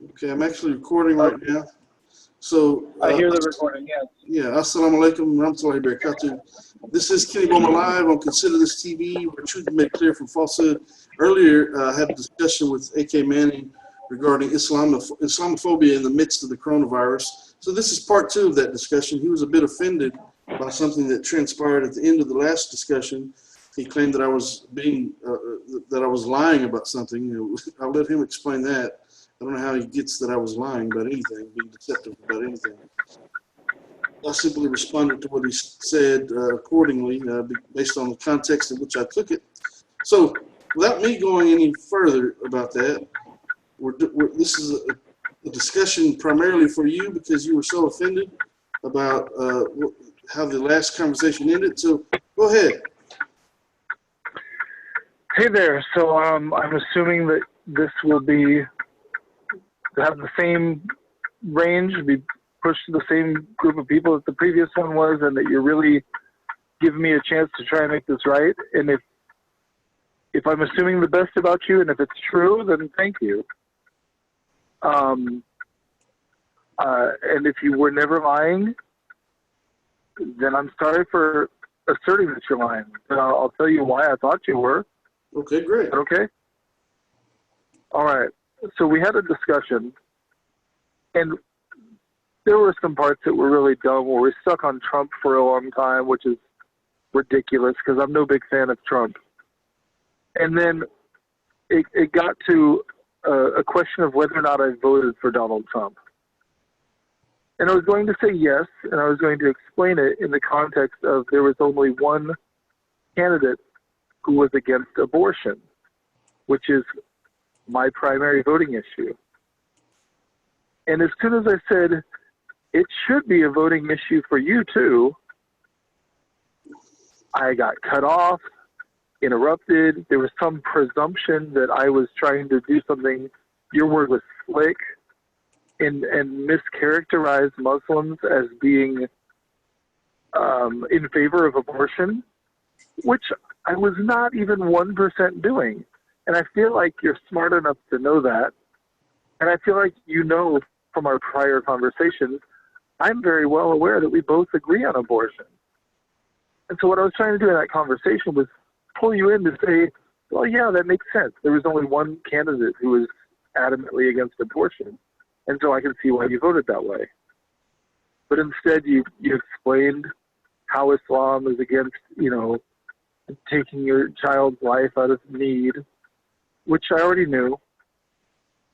Okay, I'm actually recording right now. So I hear the recording, yes. Yeah, assalamu alaikum warahmatullahi wabarakatuh. This is Kenny Bomer live on Consider This TV, where truth is made clear from falsehood. Earlier, I had a discussion with A.K. Manning regarding Islamophobia in the midst of the coronavirus. So this is part two of that discussion. He was a bit offended by something that transpired at the end of the last discussion. He claimed that I was lying about something. I'll let him explain that. I don't know how he gets that I was lying about anything, being deceptive about anything. I simply responded to what he said accordingly, based on the context in which I took it. So, without me going any further about that, this is a discussion primarily for you because you were so offended about how the last conversation ended. So, go ahead. Hey there. So I'm assuming that this will have the same range, be pushed to the same group of people as the previous one was, and that you're really giving me a chance to try and make this right. And if I'm assuming the best about you, and if it's true, then thank you. And if you were never lying, then I'm sorry for asserting that you're lying. I'll tell you why I thought you were. Okay, great. Okay? All right. So we had a discussion, and there were some parts that were really dumb where we stuck on Trump for a long time, which is ridiculous because I'm no big fan of Trump. And then it got to a question of whether or not I voted for Donald Trump. And I was going to say yes, and I was going to explain it in the context of there was only one candidate who was against abortion, which is my primary voting issue. And as soon as I said, it should be a voting issue for you too, I got cut off, interrupted. There was some presumption that I was trying to do something, your word was slick, and mischaracterize Muslims as being in favor of abortion, which I was not even 1% doing. And I feel like you're smart enough to know that. And I feel like you know from our prior conversations, I'm very well aware that we both agree on abortion. And so what I was trying to do in that conversation was pull you in to say, well, yeah, that makes sense. There was only one candidate who was adamantly against abortion. And so I can see why you voted that way. But instead, you explained how Islam is against, taking your child's life out of need, which I already knew.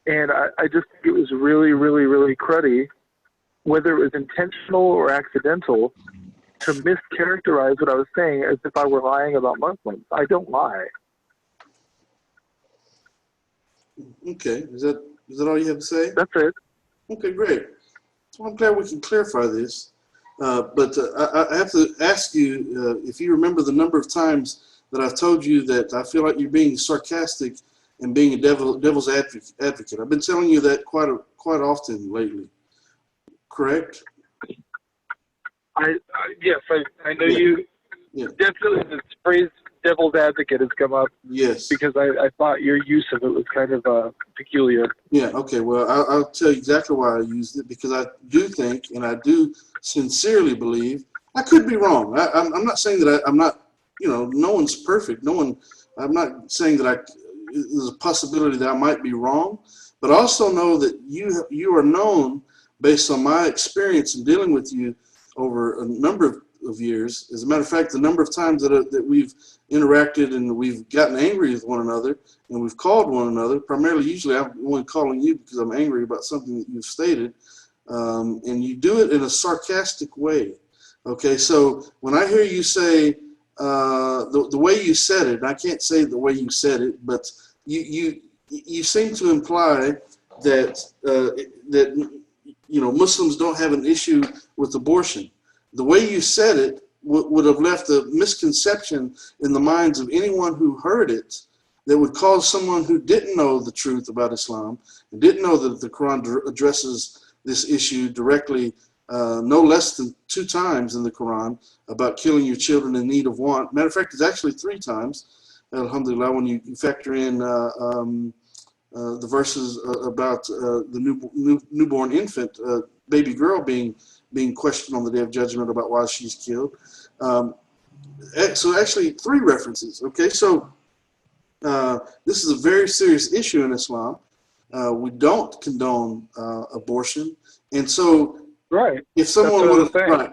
And I just think it was really, really, really cruddy, whether it was intentional or accidental, to mischaracterize what I was saying as if I were lying about Muslims. I don't lie. Okay, is that all you have to say? That's it. Okay, great. So I'm glad we can clarify this. But I have to ask you if you remember the number of times that I've told you that I feel like you're being sarcastic and being a devil's advocate. I've been telling you that quite often lately. Correct? Yes, I know. Yeah. You Yeah. definitely, the phrase devil's advocate has come up. Yes. Because I thought your use of it was kind of peculiar. Yeah, okay, well, I'll tell you exactly why I used it, because I do think, and I do sincerely believe, I could be wrong. I'm not saying that I'm not, no one's perfect. I'm not saying that there's a possibility that I might be wrong, but I also know that you are known based on my experience in dealing with you over a number of years. As a matter of fact, the number of times that we've interacted and we've gotten angry with one another and we've called one another, primarily usually I'm only calling you because I'm angry about something that you've stated, and you do it in a sarcastic way. Okay, so when I hear you say the way you said it, and I can't say the way you said it, but you seem to imply that Muslims don't have an issue with abortion. The way you said it would have left a misconception in the minds of anyone who heard it that would cause someone who didn't know the truth about Islam and didn't know that the Quran addresses this issue directly, no less than 2 times in the Quran about killing your children in need of want. Matter of fact, it's actually 3 times, alhamdulillah, when you factor in the verses about the newborn infant, baby girl being questioned on the day of judgment about why she's killed. So actually 3 references. Okay, so this is a very serious issue in Islam. We don't condone abortion, and so Right. if someone would have right,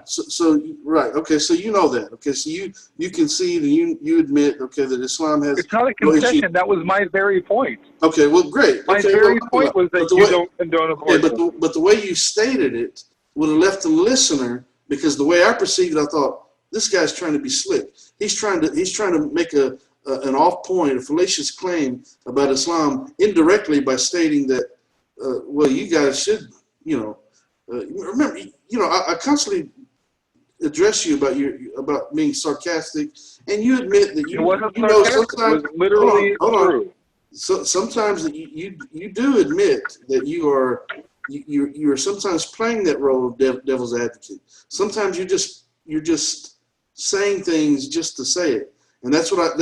right, okay, so you know that, okay, so you concede and you admit, okay, that Islam has it's not a no issue. concession. That was my very point. Okay, well, great. My Okay, very well, point was that you don't condone abortion. okay, but the way you stated it would have left the listener, because the way I perceived it, I thought this guy's trying to be slick. He's trying to make an off point, a fallacious claim about Islam indirectly by stating that, well, you guys should, remember, I constantly address you about being sarcastic, and you admit that sometimes, it was literally true. So sometimes that you do admit that you're sometimes playing that role of devil's advocate. Sometimes you're just saying things just to say it, and that's what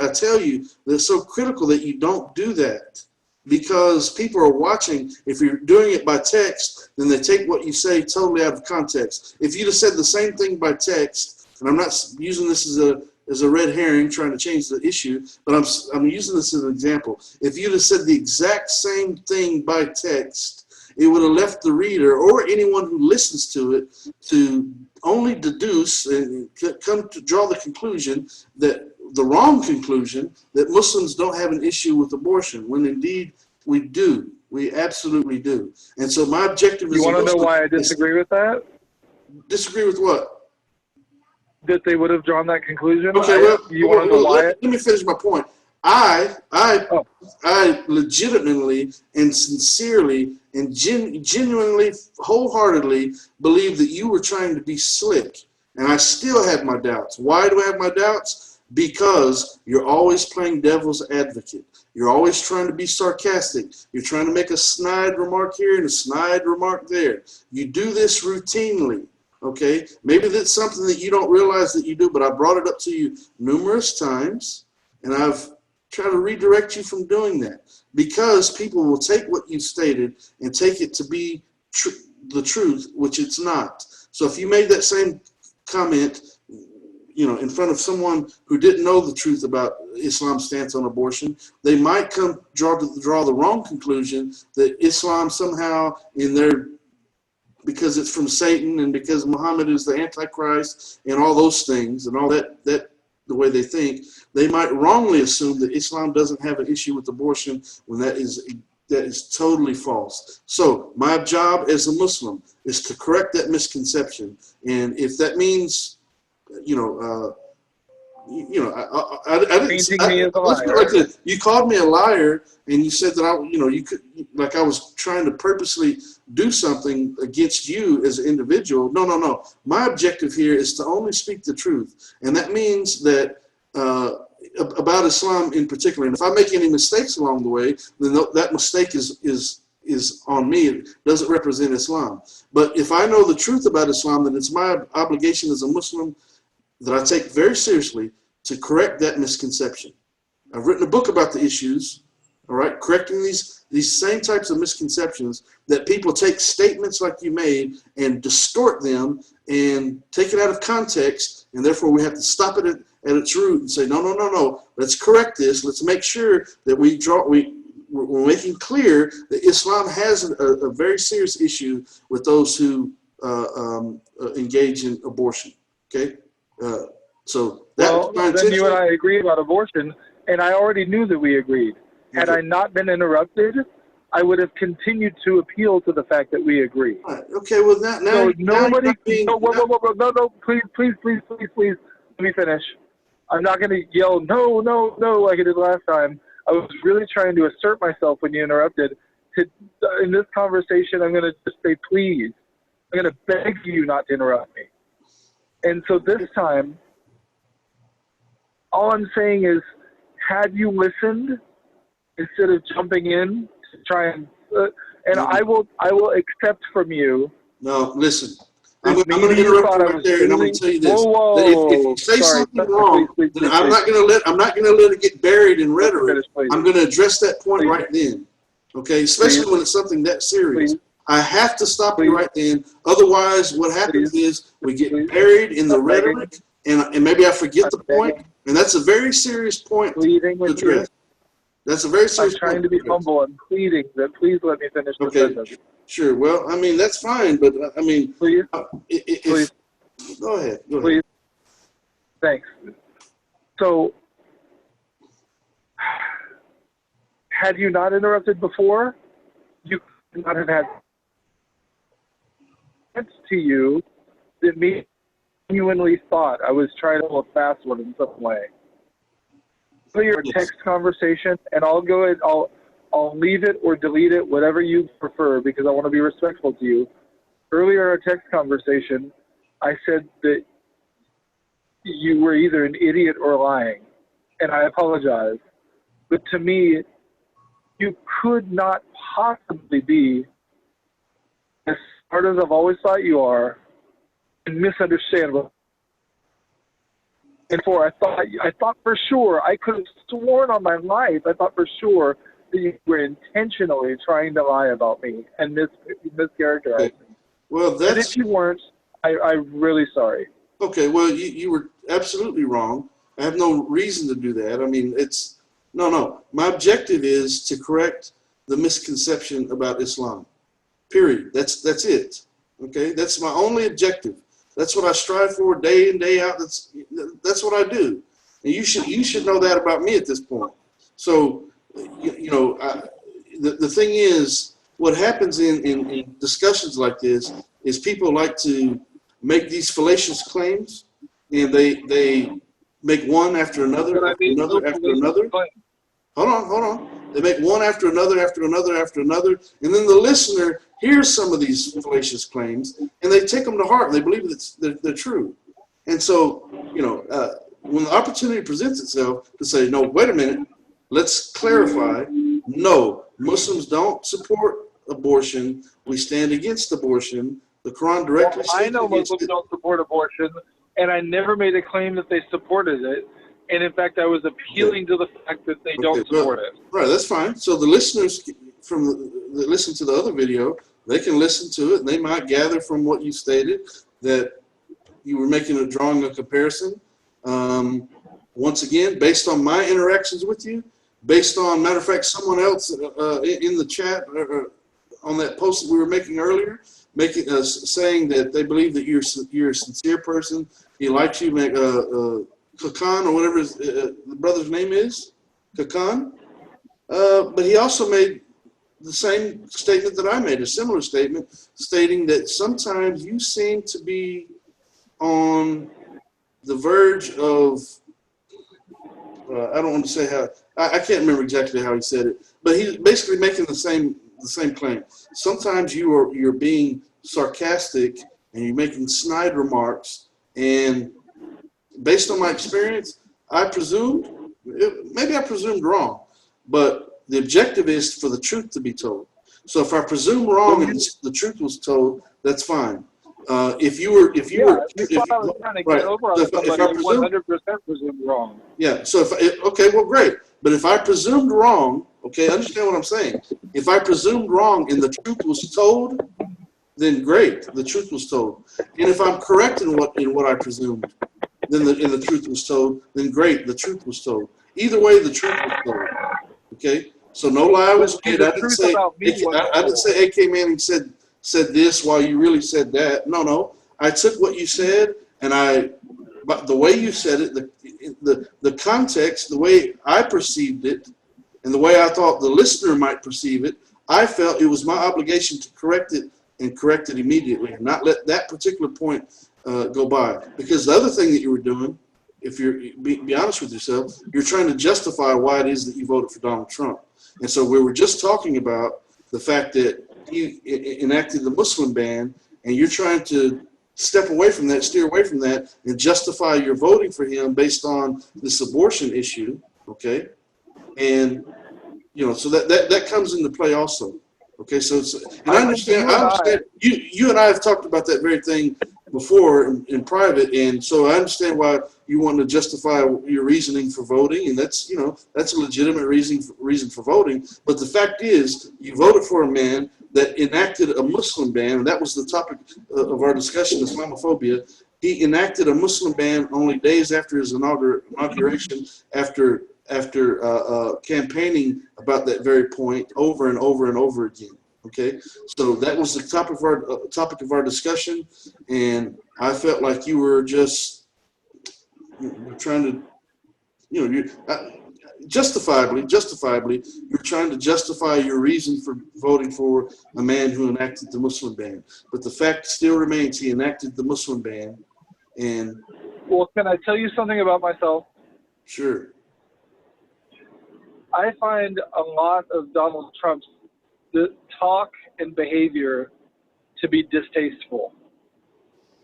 I tell you. That's so critical that you don't do that, because people are watching. If you're doing it by text, then they take what you say totally out of context. If you'd have said the same thing by text, and I'm not using this as a red herring trying to change the issue, but I'm using this as an example. If you'd have said the exact same thing by text, it would have left the reader or anyone who listens to it to only deduce and come to draw the conclusion, that the wrong conclusion, that Muslims don't have an issue with abortion, when indeed we do. We absolutely do. And so my objective is... You want to know why I disagree with that? Disagree with what? That they would have drawn that conclusion? Okay, you want to know why? Let me finish my point. I legitimately and sincerely and genuinely, wholeheartedly believe that you were trying to be slick, and I still have my doubts. Why do I have my doubts? Because you're always playing devil's advocate. You're always trying to be sarcastic. You're trying to make a snide remark here and a snide remark there. You do this routinely. Okay, maybe that's something that you don't realize that you do, but I brought it up to you numerous times, and I've tried to redirect you from doing that, because people will take what you stated and take it to be the truth, which it's not. So if you made that same comment, in front of someone who didn't know the truth about Islam's stance on abortion, they might draw the wrong conclusion that Islam somehow, because it's from Satan and because Muhammad is the Antichrist and all those things and all that the way they think, they might wrongly assume that Islam doesn't have an issue with abortion, when that is totally false. So my job as a Muslim is to correct that misconception, and if that means, you called me a liar, and you said that I was trying to purposely do something against you as an individual. No. My objective here is to only speak the truth, and that means that about Islam in particular. And if I make any mistakes along the way, then that mistake is on me. It doesn't represent Islam. But if I know the truth about Islam, then it's my obligation as a Muslim that I take very seriously to correct that misconception. I've written a book about the issues, all right, correcting these same types of misconceptions that people take statements like you made and distort them and take it out of context, and therefore we have to stop it at its root and say, no, let's correct this. Let's make sure that we're making clear that Islam has a very serious issue with those who engage in abortion. Okay, then you and I agree about abortion, and I already knew that we agreed. Had I not been interrupted, I would have continued to appeal to the fact that we agree. Right. Okay, well now so nobody. No, please, let me finish. I'm not going to yell no like I did last time. I was really trying to assert myself when you interrupted. In this conversation, I'm going to just say please. I'm going to beg you not to interrupt me. And so this time, all I'm saying is, had you listened instead of jumping in to try and I will accept from you. No, listen. I'm going to interrupt you right there, and I'm going to tell you this: that if you say something wrong, then I'm not going to let it get buried in rhetoric. I'm going to address that point right then. Okay, especially when it's something that serious. I have to stop you right then. Otherwise, what happens is we get buried in the rhetoric, and maybe I forget the point, and that's a very serious point to address. That's a very serious point. I'm trying to be humble and pleading that please let me finish the sentence. Sure. Well, I mean, that's fine, but I mean, please. Go ahead. Please. Thanks. So, had you not interrupted before, you could not have had to you that me genuinely thought I was trying to hold a fast one in some way. So your text conversation, and I'll go ahead, I'll leave it or delete it, whatever you prefer, because I want to be respectful to you. Earlier in our text conversation, I said that you were either an idiot or lying, and I apologize. But to me, you could not possibly be as smart as I've always thought you are and misunderstand what. And I thought for sure, I could have sworn on my life, I thought for sure that you were intentionally trying to lie about me and mischaracterize me. Well, and if you weren't, I'm really sorry. Okay, well, you were absolutely wrong. I have no reason to do that. I mean, no. My objective is to correct the misconception about Islam. Period. That's it. Okay, that's my only objective. That's what I strive for day in, day out. That's what I do, and you should know that about me at this point. So, the thing is, what happens in discussions like this is people like to make these fallacious claims, and they make one after another, after another. Hold on. They make one after another, and then the listener hears some of these fallacious claims, and they take them to heart, and they believe they're true. And so, when the opportunity presents itself to say, no, wait a minute, let's clarify. No, Muslims don't support abortion. We stand against abortion. The Quran directly says I know Muslims don't support abortion, and I never made a claim that they supported it. And in fact, I was appealing to the fact that they don't support it. Right, that's fine. So the listeners that listen to the other video, they can listen to it, and they might gather from what you stated that you were drawing a comparison. Once again, based on my interactions with you, based on, matter of fact, someone else in the chat on that post that we were making earlier, saying that they believe that you're a sincere person. He likes you, Kakan, or whatever the brother's name is, Kakan. But he also made the same statement that I made, a similar statement, stating that sometimes you seem to be on the verge of, I don't want to say how, I can't remember exactly how he said it, but he's basically making the same claim. Sometimes you're being sarcastic and you're making snide remarks, and based on my experience, maybe I presumed wrong, but the objective is for the truth to be told. So if I presume wrong and the truth was told, that's fine. If you were, I was trying to get over on somebody who 100% presumed wrong. Yeah. So okay, well, great. But if I presumed wrong, okay, understand what I'm saying. If I presumed wrong and the truth was told, then great, the truth was told. And if I'm correct in what I presumed, then the truth was told, then great, the truth was told. Either way, the truth was told. Okay. So no lie was made. I didn't say A.K. Manning said this while you really said that. No. I took what you said, and but the way you said it, the context, the way I perceived it, and the way I thought the listener might perceive it, I felt it was my obligation to correct it and correct it immediately, and not let that particular point go by. Because the other thing that you were doing, if you're be honest with yourself, you're trying to justify why it is that you voted for Donald Trump. And so we were just talking about the fact that he enacted the Muslim ban, and you're trying to step away from that, steer away from that, and justify your voting for him based on this abortion issue, okay? And, so that comes into play also, Okay, so and I understand. You and I have talked about that very thing before in private, and so I understand why you want to justify your reasoning for voting, and that's that's a legitimate reason for voting. But the fact is, you voted for a man that enacted a Muslim ban, and that was the topic of our discussion, Islamophobia. He enacted a Muslim ban only days after his inauguration, after campaigning about that very point over and over and over again. Okay, so that was the topic of our discussion, and I felt like you were just trying to, justifiably, you're trying to justify your reason for voting for a man who enacted the Muslim ban. But the fact still remains, he enacted the Muslim ban, and. Well, can I tell you something about myself? Sure. I find a lot of Donald Trump's talk and behavior to be distasteful.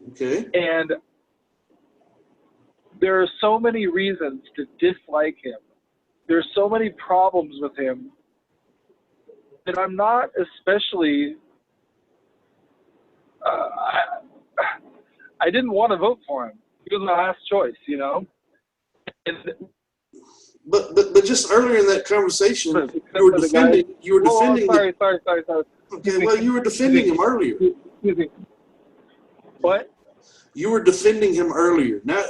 Okay. And there are so many reasons to dislike him. There's so many problems with him that I'm not especially. I didn't want to vote for him. He was my last choice, And, But just earlier in that conversation, you were defending. Sorry. Okay, well, you were defending him earlier. Excuse me. What? You were defending him earlier. Now,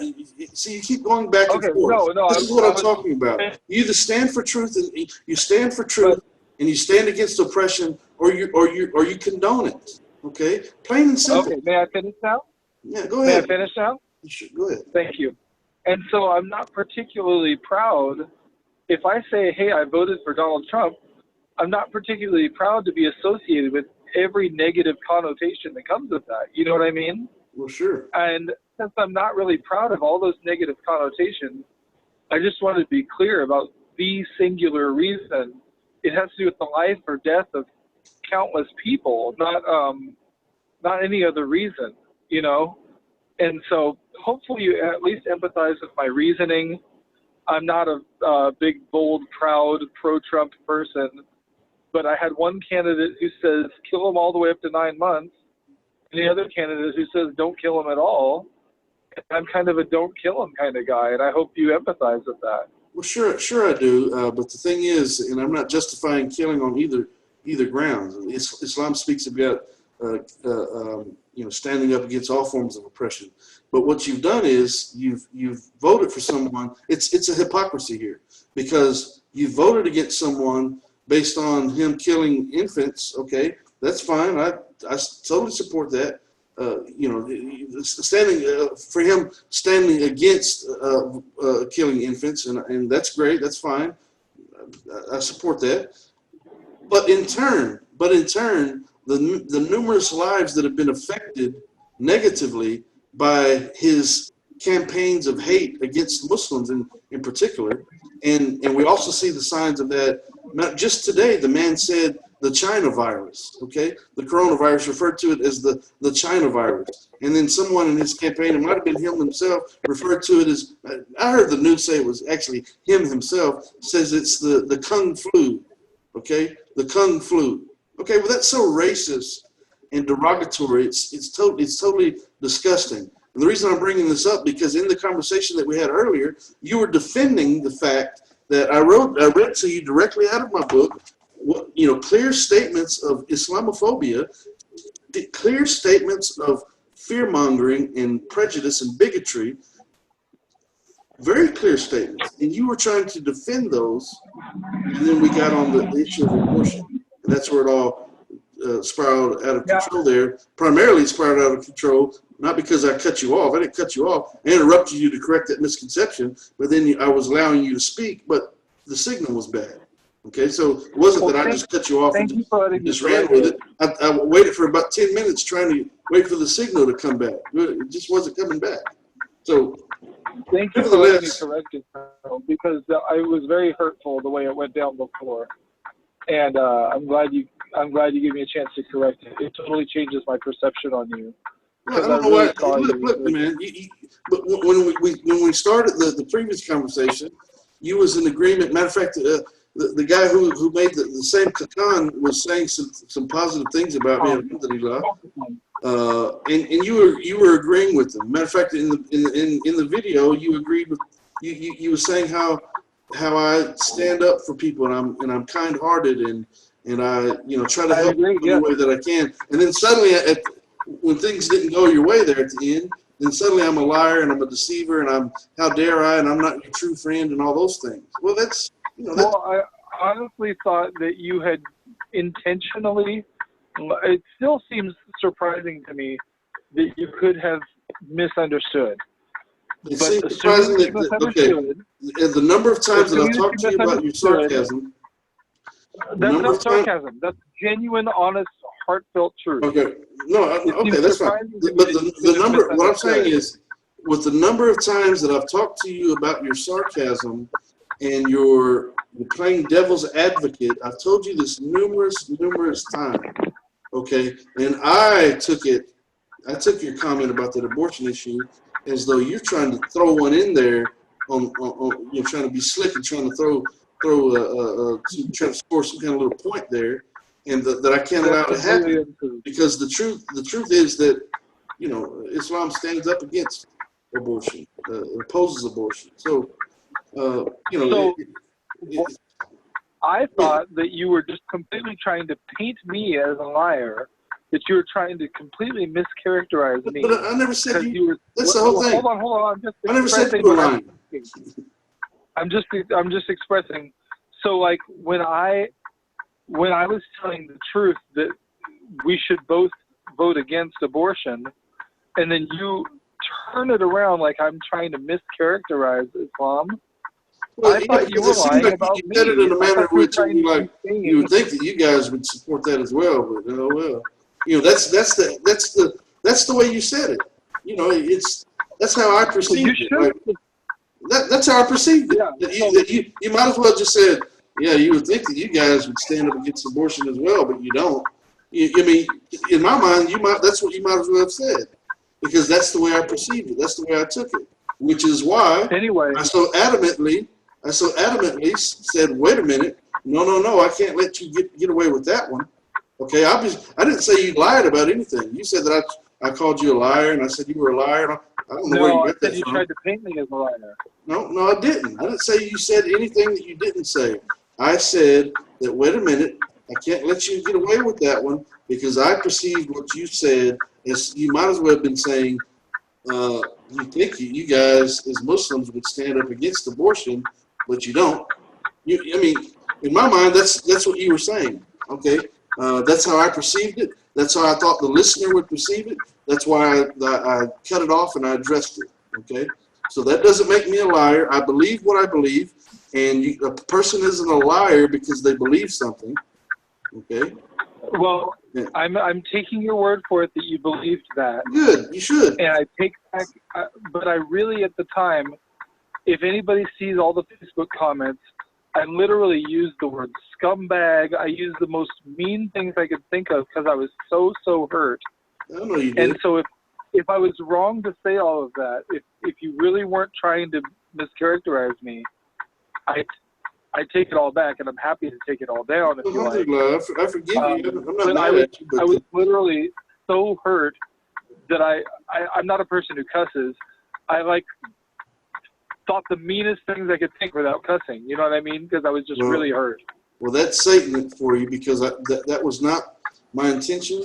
see, you keep going back and forth. No. This is what I'm talking about. You either stand for truth and and you stand against oppression, or you condone it. Okay, plain and simple. Okay, may I finish now? Yeah, go ahead. May I finish now? Sure, go ahead. Thank you. And so I'm not particularly proud if I say, hey, I voted for Donald Trump. I'm not particularly proud to be associated with every negative connotation that comes with that. You know what I mean? Well, sure. And since I'm not really proud of all those negative connotations, I just wanted to be clear about the singular reason. It has to do with the life or death of countless people, not any other reason, And so hopefully you at least empathize with my reasoning. I'm not a big, bold, proud, pro-Trump person, but I had one candidate who says kill him all the way up to 9 months, and the other candidate who says don't kill him at all. And I'm kind of a don't kill him kind of guy, and I hope you empathize with that. Well, sure I do. But the thing is, and I'm not justifying killing on either grounds. Islam speaks about standing up against all forms of oppression. But what you've done is you've voted for someone. It's a hypocrisy here, because you voted against someone based on him killing infants. Okay, that's fine. I totally support that. Standing against killing infants, and that's great. That's fine. I support that. But in turn, the numerous lives that have been affected negatively by his campaigns of hate against Muslims in particular, and we also see the signs of that. Not just today, the man said the China virus, okay? The coronavirus, referred to it as the China virus. And then someone in his campaign, it might have been him himself, referred to it as, I heard the news say it was actually him himself, says it's the Kung flu, okay? The Kung flu. Okay, well, that's so racist and derogatory. It's totally disgusting. And the reason I'm bringing this up, because in the conversation that we had earlier, you were defending the fact that I read to you directly out of my book, clear statements of Islamophobia, clear statements of fear-mongering and prejudice and bigotry, very clear statements. And you were trying to defend those, and then we got on the issue of abortion. And that's where it all spiraled out of control there. Primarily spiraled out of control, not because I cut you off. I didn't cut you off. I interrupted you to correct that misconception, but then I was allowing you to speak, but the signal was bad. Okay, so it wasn't that I just cut you off and just ran with it. I waited for about 10 minutes trying to wait for the signal to come back. It just wasn't coming back. So thank you for letting me correct it, because I was very hurtful the way it went down before. And I'm glad you gave me a chance to correct it. It totally changes my perception on you. Well, I don't know why. Look, man. But when we started the previous conversation, you was in agreement. Matter of fact, the guy who made the same Kakan was saying some positive things about me, alhamdulillah. And you were agreeing with him. Matter of fact, in the video, you agreed with you were saying how I stand up for people and I'm kind-hearted and I try to help in any way that I can. And then suddenly, when things didn't go your way there at the end, then suddenly I'm a liar and I'm a deceiver and how dare I, and I'm not your true friend and all those things. Well, that's Well, I honestly thought that you had intentionally. It still seems surprising to me that you could have misunderstood. It seems surprising that the number of times that I've talked to you about your sarcasm. That's not sarcasm. That's genuine, honest, heartfelt truth. Okay. No, okay, that's fine. But the number, what I'm saying is, with the number of times that I've talked to you about your sarcasm and you're playing devil's advocate, I've told you this numerous times. Okay, and I took your comment about that abortion issue as though you're trying to throw one in there on you're trying to be slick and trying to trying to score some kind of little point there, and that I can't allow to happen, because the truth is that Islam stands up against abortion, opposes abortion. So I thought that you were just completely trying to paint me as a liar, that you were trying to completely mischaracterize me. But I never said you were. That's the whole thing. Hold on. I never said you were lying. I'm just expressing. So, like, when I was telling the truth that we should both vote against abortion, and then you turn it around like I'm trying to mischaracterize Islam. Well, I thought you were lying about me. You said it in a manner in which you would think that you guys would support that as well, but that's the way you said it. That's how I perceived it. That's how I perceived it. Yeah, you might as well just said, yeah, you would think that you guys would stand up against abortion as well, but you don't. I mean, in my mind, that's what you might as well have said, because that's the way I perceived it. That's the way I took it, which is why I so adamantly said, wait a minute, no, I can't let you get away with that one. Okay, I didn't say you lied about anything. You said that I called you a liar, and I said you were a liar. I don't know where you got that from. You tried to paint me as a liar. No, I didn't. I didn't say you said anything that you didn't say. I said that, wait a minute, I can't let you get away with that one, because I perceived what you said as you might as well have been saying, you think you guys as Muslims would stand up against abortion, but you don't. I mean, in my mind, that's what you were saying. Okay, that's how I perceived it. That's how I thought the listener would perceive it. That's why I cut it off and I addressed it. Okay, so that doesn't make me a liar. I believe what I believe, and a person isn't a liar because they believe something. Okay. Well, yeah. I'm taking your word for it that you believed that. Good, you should. And I take back, but I really at the time, if anybody sees all the Facebook comments, I literally used the word scumbag. I used the most mean things I could think of because I was so hurt. I know you did. And so if I was wrong to say all of that, if you really weren't trying to mischaracterize me, I take it all back, and I'm happy to take it all down if you like. I forgive you. I'm not mad at you. I was literally so hurt that I'm not a person who cusses. I thought the meanest things I could think without cussing. You know what I mean? Because I was just really hurt. Well, that's Satan for you, because that was not my intention.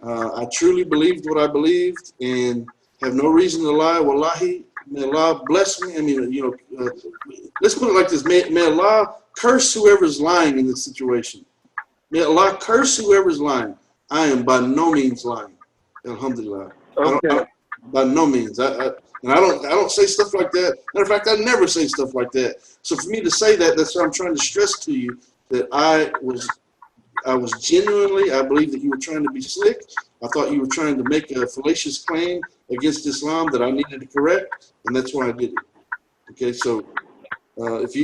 I truly believed what I believed and have no reason to lie. Wallahi, may Allah bless me. I mean, let's put it like this. May Allah curse whoever's lying in this situation. May Allah curse whoever's lying. I am by no means lying. Alhamdulillah. Okay. By no means. I don't say stuff like that. Matter of fact, I never say stuff like that. So for me to say that, that's what I'm trying to stress to you, that I was genuinely, I believe that you were trying to be slick. I thought you were trying to make a fallacious claim against Islam that I needed to correct, and that's why I did it. Okay, so if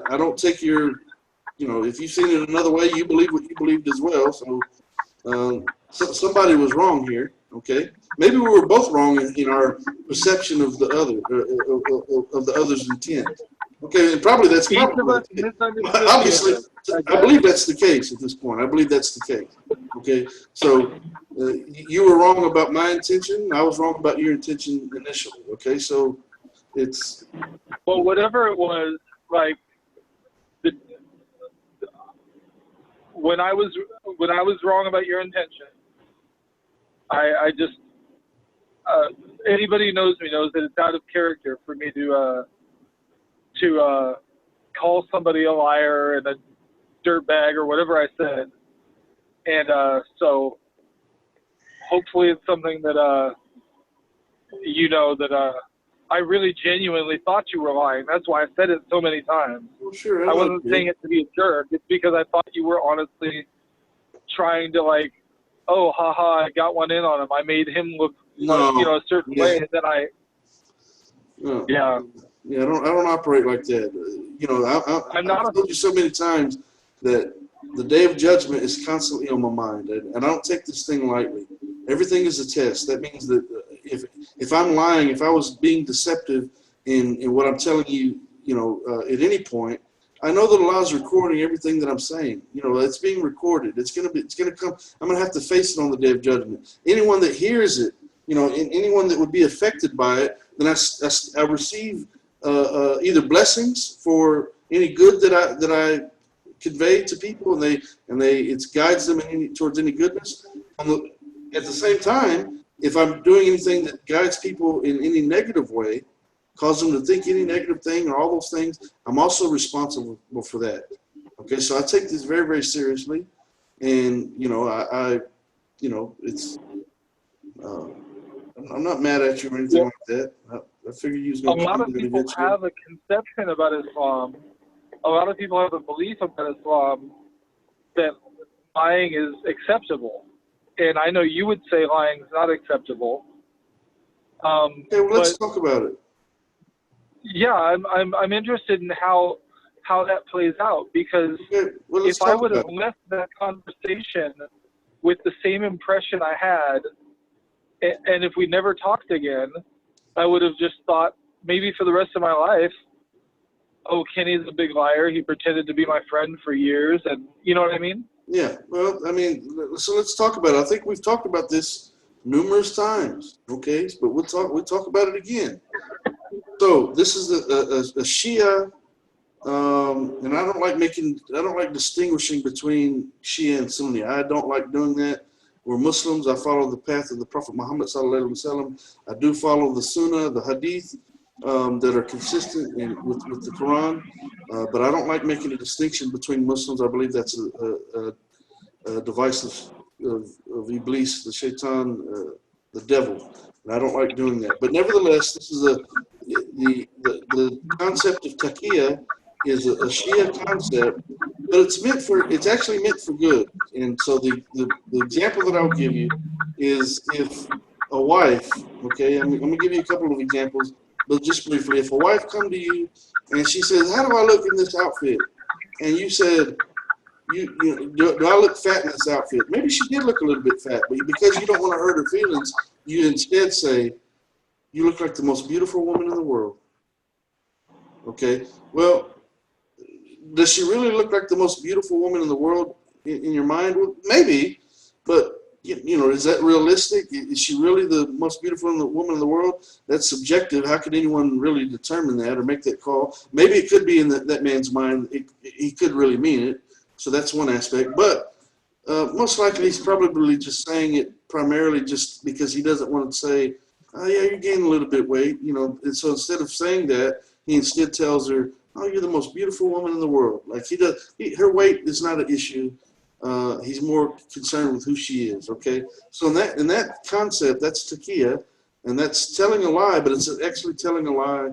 I don't take your, if you've seen it another way, you believe what you believed as well. So somebody was wrong here. Okay, maybe we were both wrong in our perception of the other, of the other's intent. Okay, and probably that's Each probably of us the case. misunderstood the Obviously, other. I believe that's the case at this point. I believe that's the case. Okay, so you were wrong about my intention. I was wrong about your intention initially. Okay, so it's Well, whatever it was, like the, when I was wrong about your intention, I just anybody who knows me knows that it's out of character for me to call somebody a liar and a dirtbag or whatever I said, and so hopefully it's something that you know that I really genuinely thought you were lying. That's why I said it so many times. well, sure. I wasn't saying it to be a jerk. It's because I thought you were honestly trying to like, oh, haha, I got one in on him. I made him look, a certain way, and then No. yeah. Yeah, I don't operate like that. I've told you so many times that the day of judgment is constantly on my mind, and I don't take this thing lightly. Everything is a test. That means that if I'm lying, if I was being deceptive in what I'm telling you, at any point, I know that Allah's recording everything that I'm saying. It's being recorded. It's gonna come. I'm gonna have to face it on the day of judgment. Anyone that hears it, anyone that would be affected by it, then I receive either blessings for any good that I convey to people, and it guides them towards any goodness. At the same time, if I'm doing anything that guides people in any negative way, cause them to think any negative thing or all those things, I'm also responsible for that. Okay, so I take this very, very seriously, and it's. I'm not mad at you or anything like that. I figured you was A going to lot come of to it people eventually. have a conception about Islam. A lot of people have a belief about Islam that lying is acceptable, and I know you would say lying is not acceptable. Okay, well, let's talk about it. Yeah, I'm interested in how that plays out, because Okay, well, let's if I talk would have about it. left that conversation with the same impression I had, and if we never talked again, I would have just thought maybe for the rest of my life, oh, Kenny's a big liar. He pretended to be my friend for years, and you know what I mean? Yeah, well, I mean, so let's talk about it. I think we've talked about this numerous times, okay? But we'll talk about it again. So this is a Shia, and I don't like distinguishing between Shia and Sunni. I don't like doing that. We're Muslims. I follow the path of the Prophet Muhammad sallallahu alaihi wasallam. I do follow the Sunnah, the Hadith, that are consistent with the Quran, but I don't like making a distinction between Muslims. I believe that's a device of Iblis, the Shaitan, the devil, and I don't like doing that. But nevertheless, this is the concept of taqiyya is a Shia concept, but it's actually meant for good. And so the example that I'll give you is if a wife, okay, I'm going to give you a couple of examples, but just briefly, if a wife come to you and she says, "How do I look in this outfit?" and you said, do I look fat in this outfit? Maybe she did look a little bit fat, but because you don't want to hurt her feelings, you instead say, "You look like the most beautiful woman in the world." Okay, well, does she really look like the most beautiful woman in the world in your mind? Well, maybe, but is that realistic? Is she really the most beautiful woman in the world? That's subjective. How could anyone really determine that or make that call? Maybe it could be in that man's mind. He could really mean it. So that's one aspect. But most likely he's probably just saying it primarily just because he doesn't want to say, "Oh, yeah, you're gaining a little bit weight." And so instead of saying that, he instead tells her, "Oh, you're the most beautiful woman in the world." Like her weight is not an issue. He's more concerned with who she is. Okay, so in that concept, that's taqiyya, and that's telling a lie, but it's actually telling a lie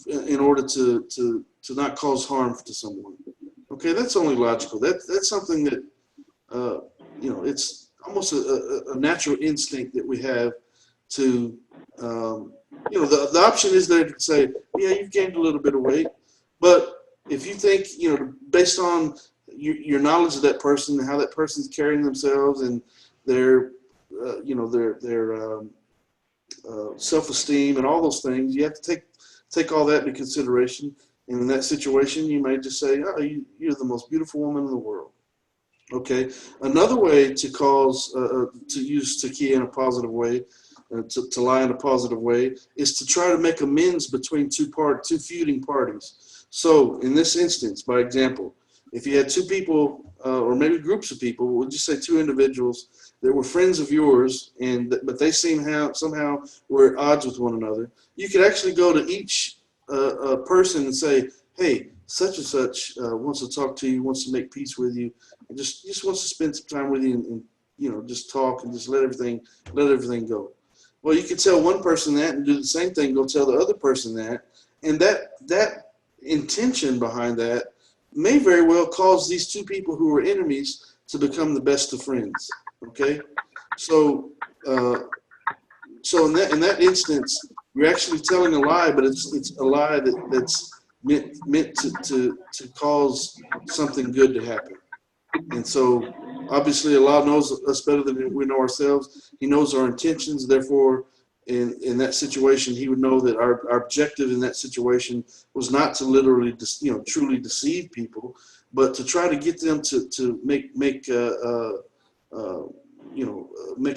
in order to not cause harm to someone. Okay, that's only logical. That's something that it's almost a natural instinct that we have to. The option is there to say, "Yeah, you've gained a little bit of weight," but if you think, based on your knowledge of that person and how that person's carrying themselves and their self-esteem and all those things, you have to take all that into consideration. And in that situation, you may just say, oh, you're the most beautiful woman in the world. Okay. Another way to cause, to use Takia in a positive way, to lie in a positive way, is to try to make amends between two feuding parties. So in this instance, by example, if you had two people, or maybe groups of people, we'll just say two individuals that were friends of yours, but they somehow were at odds with one another, you could actually go to each person and say, hey, such and such wants to talk to you, wants to make peace with you, and just wants to spend some time with you and just talk and just let everything go. Well, you could tell one person that and do the same thing, go tell the other person that, and that intention behind that may very well cause these two people who are enemies to become the best of friends. Okay, so in that instance, you're actually telling a lie, but it's a lie that's meant to cause something good to happen. And so, obviously, Allah knows us better than we know ourselves. He knows our intentions. Therefore, in that situation, He would know that our objective in that situation was not to literally, truly deceive people, but to try to get them to make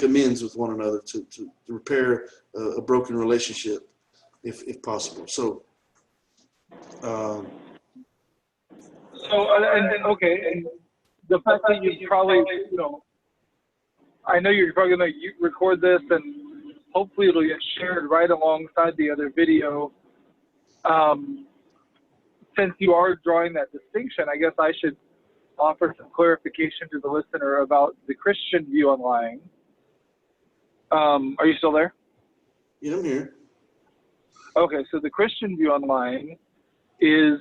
amends with one another, to repair a broken relationship, if possible. So. And the fact that you probably, I know you're probably going to record this and hopefully it'll get shared right alongside the other video. Since you are drawing that distinction, I guess I should offer some clarification to the listener about the Christian view on lying. Are you still there? Yeah, I'm here. Okay, so the Christian view on lying is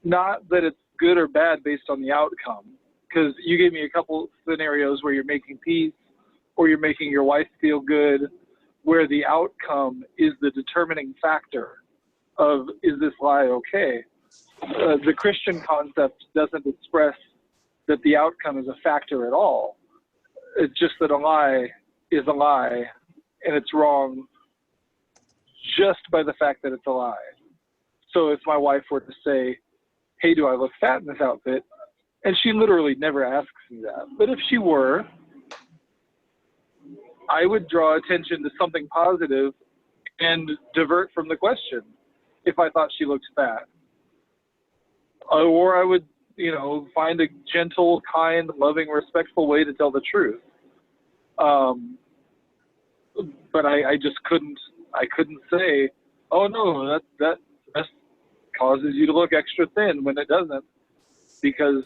not that it's good or bad based on the outcome, because you gave me a couple scenarios where you're making peace or you're making your wife feel good, where the outcome is the determining factor of, is this lie okay? The Christian concept doesn't express that the outcome is a factor at all. It's just that a lie is a lie and it's wrong just by the fact that it's a lie. So if my wife were to say, hey, do I look fat in this outfit? And she literally never asks me that. But if she were, I would draw attention to something positive and divert from the question if I thought she looked fat. Or I would, find a gentle, kind, loving, respectful way to tell the truth. But I just couldn't say, oh no, that causes you to look extra thin, when it doesn't, because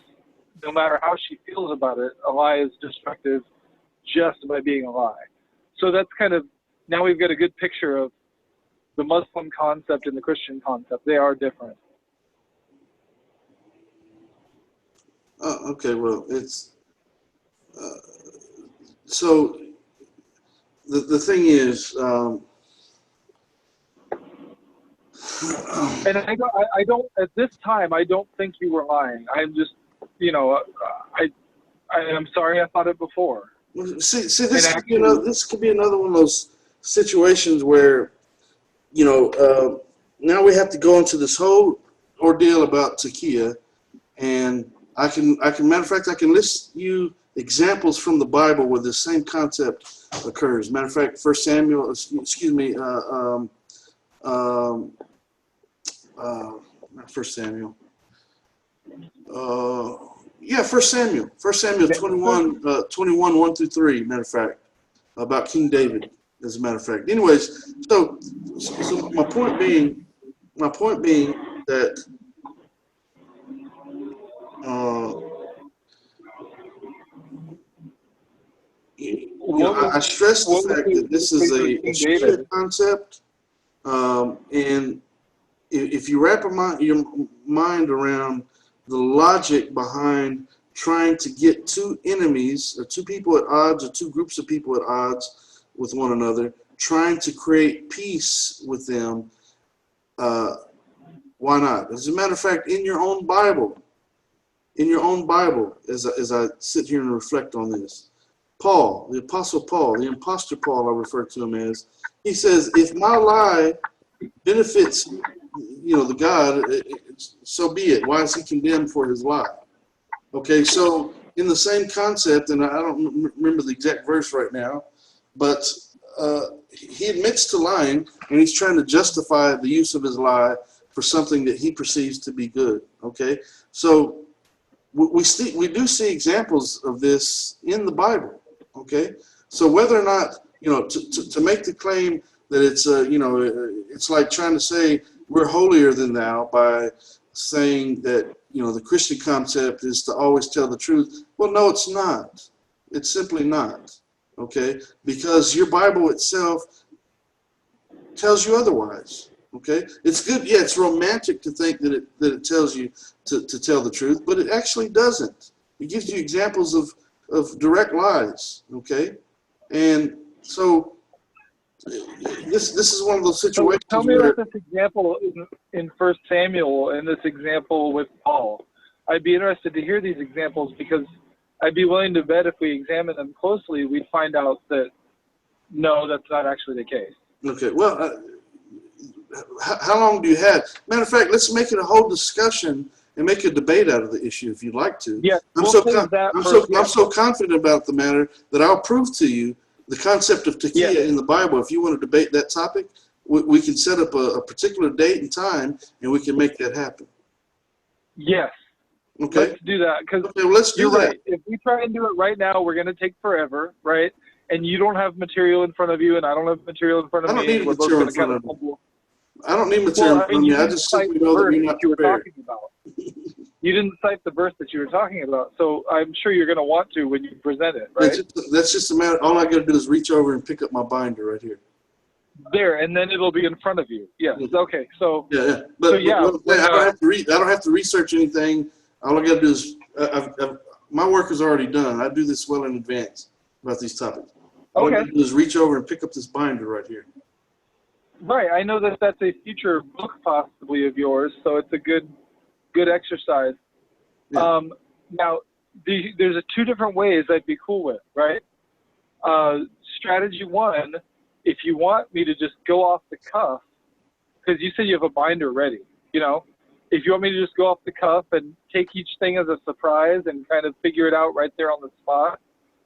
no matter how she feels about it, a lie is destructive just by being a lie. So that's kind of, now we've got a good picture of the Muslim concept and the Christian concept. They are different. Okay, well, it's so the thing is, and I don't at this time, I don't think you were lying. I'm just, I'm sorry I thought it before. see, this could be another one of those situations where, now we have to go into this whole ordeal about Takia, and I can matter of fact, I can list you examples from the Bible where the same concept occurs. Matter of fact, 1 Samuel, not 1 Samuel. 1 Samuel 21, 1 through 3, matter of fact, about King David, as a matter of fact. Anyways, so my point being that I stress the fact that this is a Shia concept, and if you wrap your mind around the logic behind trying to get two enemies, or two people at odds, or two groups of people at odds with one another, trying to create peace with them, why not? As a matter of fact, in your own Bible, as I sit here and reflect on this, the Apostle Paul, the imposter Paul I refer to him as, he says, if my lie benefits, the God, so be it. Why is he condemned for his lie? Okay, so in the same concept, and I don't remember the exact verse right now, but he admits to lying, and he's trying to justify the use of his lie for something that he perceives to be good. Okay, so we do see examples of this in the Bible. Okay, so whether or not to make the claim that it's it's like trying to say we're holier than thou by saying that the Christian concept is to always tell the truth. Well, no, it's not. It's simply not. Okay, because your Bible itself tells you otherwise. Okay, it's good. Yeah, it's romantic to think that it tells you to tell the truth, but it actually doesn't. It gives you examples of direct lies. Okay, and so this is one of those situations. So tell me about this example in 1 Samuel and this example with Paul. I'd be interested to hear these examples because I'd be willing to bet if we examine them closely, we'd find out that no, that's not actually the case. Okay, well, how long do you have? Matter of fact, let's make it a whole discussion and make a debate out of the issue if you'd like to. Yeah, I'm so confident about the matter that I'll prove to you the concept of takia in the Bible. If you want to debate that topic, we can set up a particular date and time, and we can make that happen. Yes. Okay. Let's do that. Because let's do you're that. right. If we try and do it right now, we're going to take forever, right? And you don't have material in front of you, and I don't have material in front of me. I don't need material in front of me. I don't need material in front of me. I just simply know that you're not prepared. You didn't cite the verse that you were talking about, so I'm sure you're going to want to when you present it, right? That's just a matter. All I got to do is reach over and pick up my binder right here. There, and then it'll be in front of you. Yes. Yeah. Okay. So. Yeah. But I don't have to research anything. All I got to do is my work is already done. I do this well in advance about these topics. All I got to do is reach over and pick up this binder right here. Right. I know that that's a future book possibly of yours, so it's a good exercise. Yeah. Now, there's two different ways I'd be cool with, right? Strategy one, if you want me to just go off the cuff, because you said you have a binder ready, if you want me to just go off the cuff and take each thing as a surprise and kind of figure it out right there on the spot,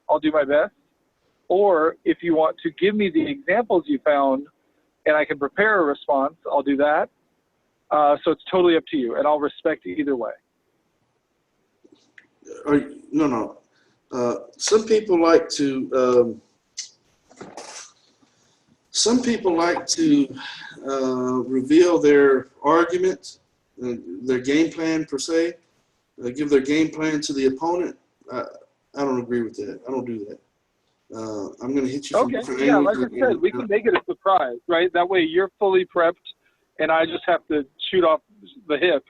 I'll do my best. Or if you want to give me the examples you found and I can prepare a response, I'll do that. So it's totally up to you, and I'll respect either way. No. Some people like to. Reveal their argument, their game plan per se. Give their game plan to the opponent. I don't agree with that. I don't do that. I'm going to hit you from different angles. Like I said, we can make it a surprise, right? That way you're fully prepped, and I just have to shoot off the hip.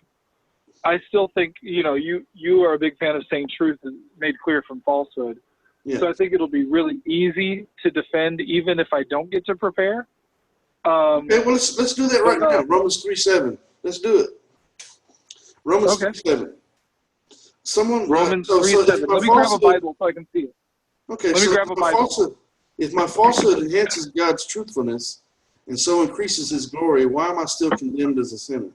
I still think, you are a big fan of saying truth is made clear from falsehood. Yeah. So I think it'll be really easy to defend even if I don't get to prepare. Okay, well, let's do that right now. Romans 3:7. Let's do it. Romans 3:7. Romans 3:7. Let me grab a Bible so I can see it. Okay, Let me grab a Bible. If my falsehood enhances God's truthfulness and so increases his glory, why am I still condemned as a sinner?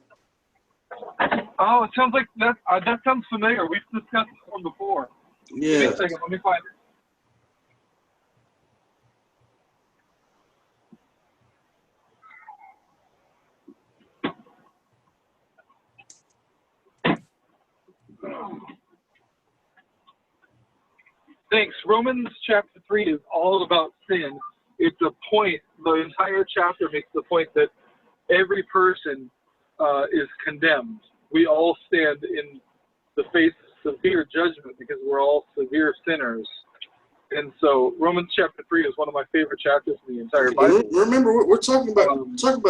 Oh, it sounds like that sounds familiar. We've discussed this one before. Yeah. Give me a second. Let me find it. Thanks. Romans chapter 3 is all about sin. It's a point. The entire chapter makes the point that every person is condemned. We all stand in the face of severe judgment because we're all severe sinners. And so Romans chapter 3 is one of my favorite chapters in the entire Bible. Remember, we're talking about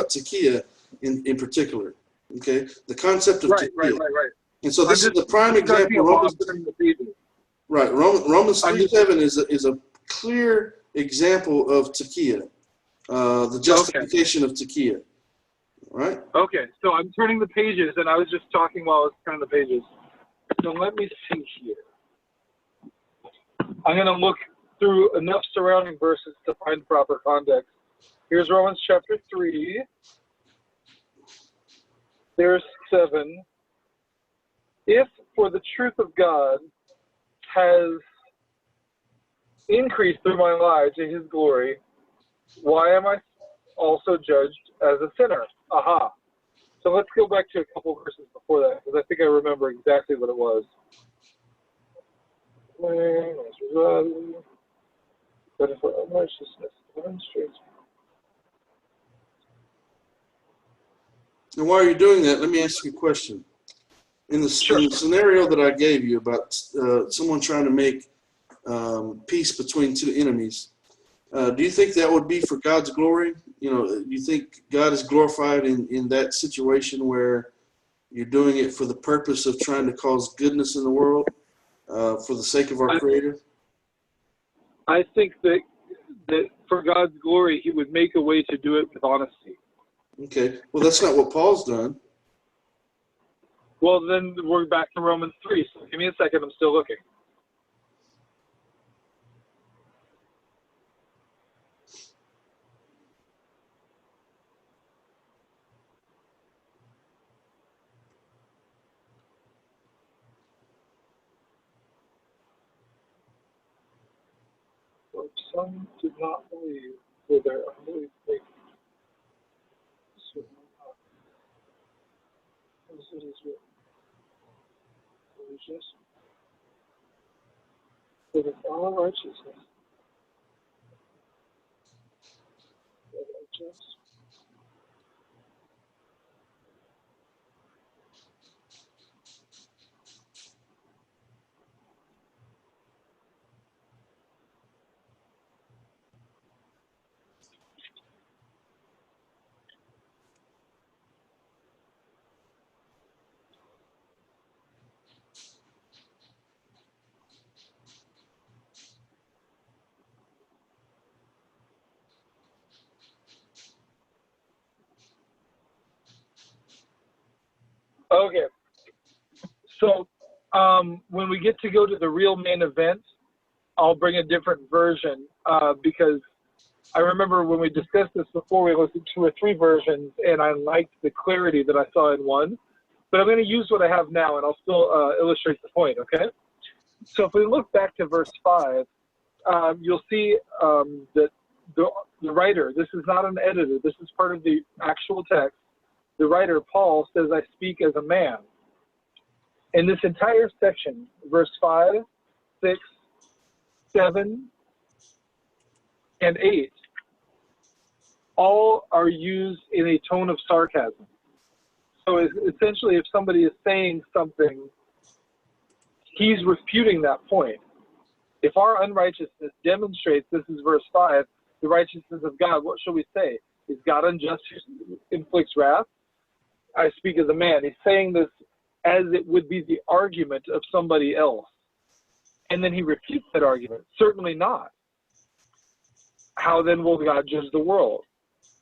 takia in particular. Okay, the concept of takia. Right. And so this is the prime example. Romans 3:7 is a clear example of takia, the justification of takia. Right? Okay, so I'm turning the pages, and I was just talking while I was turning the pages. So let me see here. I'm going to look through enough surrounding verses to find proper context. Here's Romans chapter 3. There's 7. If for the truth of God has increased through my lie to his glory, why am I also judged as a sinner? Aha. So let's go back to a couple verses before that, because I think I remember exactly what it was. But for unrighteousness demonstrates. And while you're doing that, let me ask you a question. In the scenario that I gave you about someone trying to make peace between two enemies, do you think that would be for God's glory? Do you think God is glorified in that situation where you're doing it for the purpose of trying to cause goodness in the world for the sake of our Creator? I think that for God's glory, he would make a way to do it with honesty. Okay. Well, that's not what Paul's done. Well, then we're back to Romans 3. So give me a second. I'm still looking. For some did not believe for their unbelief. It is written. For with all righteousness, Okay. So when we get to go to the real main event, I'll bring a different version because I remember when we discussed this before, we listened to 2 or 3 versions, and I liked the clarity that I saw in one. But I'm going to use what I have now, and I'll still illustrate the point, okay? So if we look back to verse 5, you'll see that the writer, this is not an editor, this is part of the actual text. The writer, Paul, says, I speak as a man. In this entire section, verse 5, 6, 7, and 8, all are used in a tone of sarcasm. So essentially, if somebody is saying something, he's refuting that point. If our unrighteousness demonstrates, this is verse 5, the righteousness of God, what shall we say? Is God unjust who inflicts wrath? I speak as a man. He's saying this as it would be the argument of somebody else. And then he refutes that argument. Certainly not. How then will God judge the world?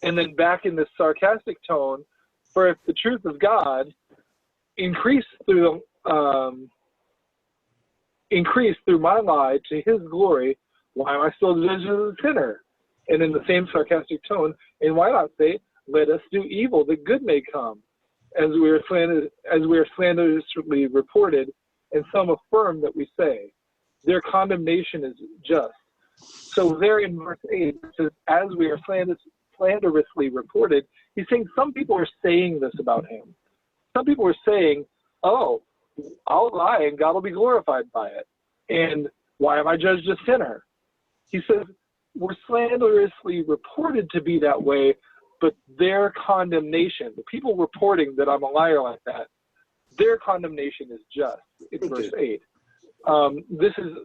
And then back in this sarcastic tone, for if the truth of God increased through my lie to his glory, why am I still judged as a sinner? And in the same sarcastic tone, and why not say, let us do evil that good may come, as we are slanderously reported, and some affirm that we say. Their condemnation is just. So there in verse 8, it says, as we are slanderously reported, he's saying some people are saying this about him. Some people are saying, oh, I'll lie and God will be glorified by it. And why am I judged a sinner? He says, we're slanderously reported to be that way, but their condemnation, the people reporting that I'm a liar like that, their condemnation is just. It's verse 8. This is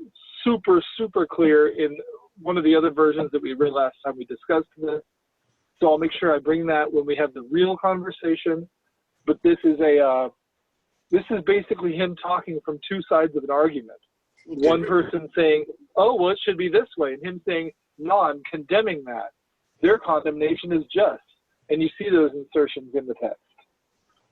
super, super clear in one of the other versions that we read last time we discussed this. So I'll make sure I bring that when we have the real conversation. But this is basically him talking from 2 sides of an argument. Okay. One person saying, oh, well, it should be this way. And him saying, no, I'm condemning that. Their condemnation is just. And you see those insertions in the text.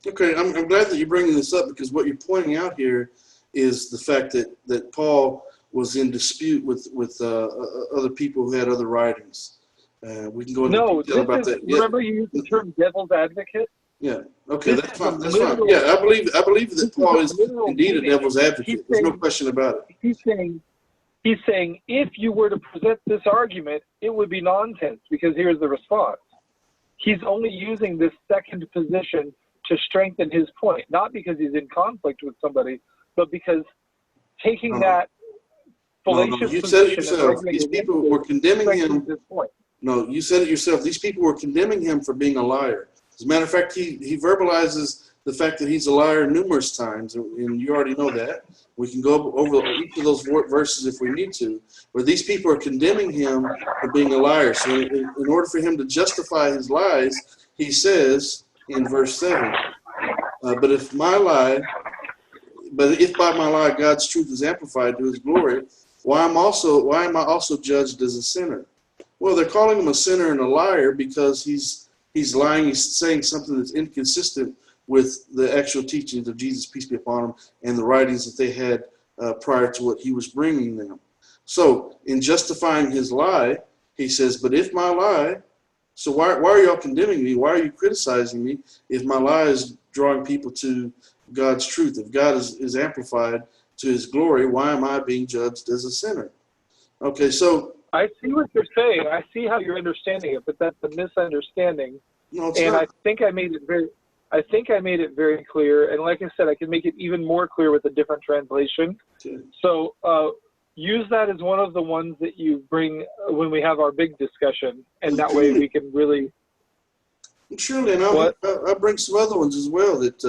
Okay, I'm glad that you're bringing this up, because what you're pointing out here is the fact that Paul was in dispute with other people who had other writings. We can go into detail about that. Remember you used the term devil's advocate? Yeah. Okay, This that's is fine. a That's fine. literal, Yeah, I believe that this is Paul a is literal indeed a meaning. devil's advocate. There's no saying, question about it. he's saying if you were to present this argument, it would be nonsense because here's the response. He's only using this second position to strengthen his point, not because he's in conflict with somebody, but because taking that fallacious You said it position and yourself. arguing These against people were it condemning strengthens him. his point. No, you said it yourself. These people were condemning him for being a liar. As a matter of fact, he verbalizes the fact that he's a liar numerous times, and you already know that. We can go over each of those verses if we need to. But these people are condemning him for being a liar. So in order for him to justify his lies, he says in verse 7, but if by my lie God's truth is amplified to his glory, why am I also judged as a sinner? Well, they're calling him a sinner and a liar because he's lying. He's saying something that's inconsistent with the actual teachings of Jesus, peace be upon him, and the writings that they had prior to what he was bringing them. So, in justifying his lie, he says, but if my lie, so why are y'all condemning me? Why are you criticizing me if my lie is drawing people to God's truth? If God is amplified to his glory, why am I being judged as a sinner? Okay, so I see what you're saying. I see how you're understanding it, but that's a misunderstanding. no, it's And not. I think I made it very clear. And like I said, I can make it even more clear with a different translation. Okay. So use that as one of the ones that you bring when we have our big discussion, and that way we can really. Surely, and I'll bring some other ones as well that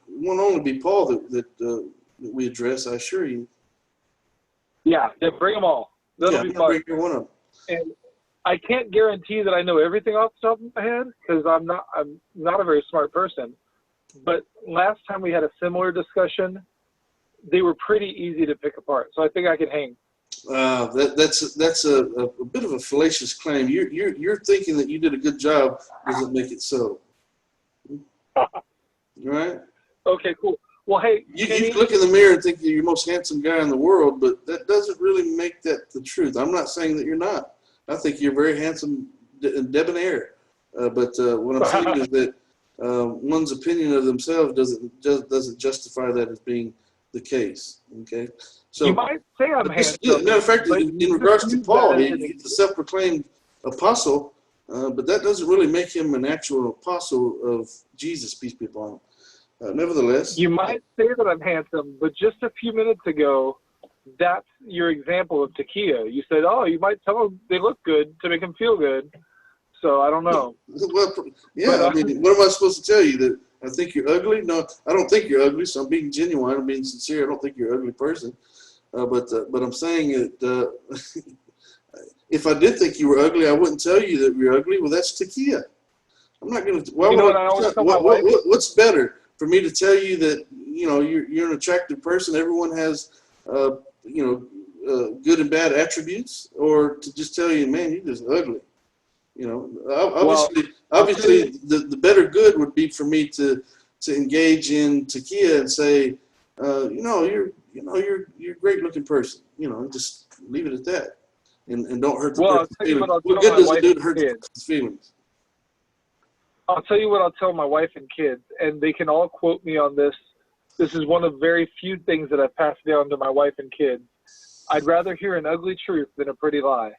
won't only be Paul that we address. I assure you. Yeah, bring them all. That'll be fun. Bring every one of them. And I can't guarantee that I know everything off the top of my head because I'm not a very smart person. But last time we had a similar discussion, they were pretty easy to pick apart. So I think I can hang. That's a bit of a fallacious claim. You're thinking that you did a good job. Doesn't make it so. Right? Okay, cool. Well, hey, you Kenny, can look in the mirror and think that you're the most handsome guy in the world, but that doesn't really make that the truth. I'm not saying that you're not. I think you're very handsome and debonair. But what I'm saying is that one's opinion of themselves doesn't justify that as being the case. Okay, so you might say I'm handsome. Matter of fact, in regards to Paul, he's a self-proclaimed apostle, but that doesn't really make him an actual apostle of Jesus, peace be upon him. Nevertheless, you might say that I'm handsome, but just a few minutes ago, that's your example of taquilla. You said, "Oh, you might tell them they look good to make them feel good." So I don't know. Well, yeah, but, I mean, what am I supposed to tell you? That I think you're ugly? No, I don't think you're ugly. So I'm being genuine. I'm being sincere. I don't think you're an ugly person. But I'm saying that if I did think you were ugly, I wouldn't tell you that you're ugly. Well, that's taquilla. I'm not going to. What's better for me to tell you that you're an attractive person? Everyone has good and bad attributes, or to just tell you, man, you're just ugly. Obviously, the better good would be for me to engage in taquilla and say, you're a great looking person. Just leave it at that, and don't hurt the person's feelings. What good does it do to hurt the person's feelings? I'll tell you what I'll tell my wife and kids, and they can all quote me on this. This is one of very few things that I pass down to my wife and kids. I'd rather hear an ugly truth than a pretty lie.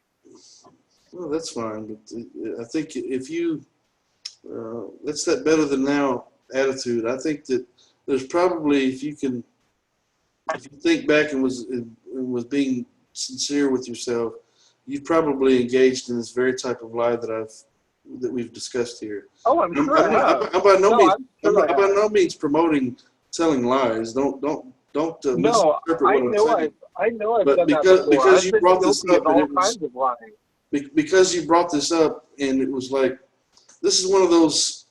Well, that's fine, but I think if you that's that better than now attitude. I think that there's probably, if you think back and was being sincere with yourself, you've probably engaged in this very type of lie that we've discussed here. Oh, I'm sure I have. I'm by no means promoting telling lies. Don't misinterpret what I'm saying. I know I've done that before. Because you brought this up, all kinds of lying. Because you brought this up, and it was like, this is one of those.